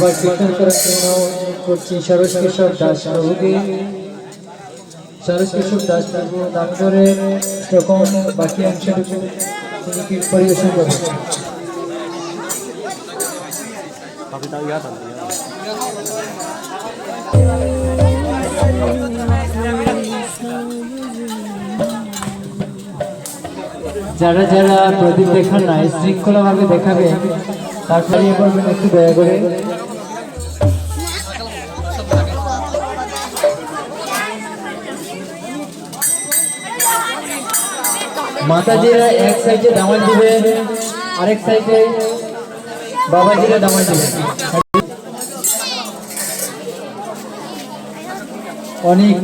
আবার কীর্তন করার জন্য করছি সরোজ কিশোর দাস প্রভুকে। সরোজ কিশোর দাস প্রভু দামোদরের রকম বাকি অংশটুকু তিনি পরিবেশন করবেন। যারা যারা প্রদীপ দেখান না শৃঙ্খলা ভাবে দেখাবে তারপরে করবেন একটু দয়া করে। মাতাজিরা এক সাইডে দামাল দিবেন, আরেক সাইডে বাবাজিরা দামাল দিবেন। অনেক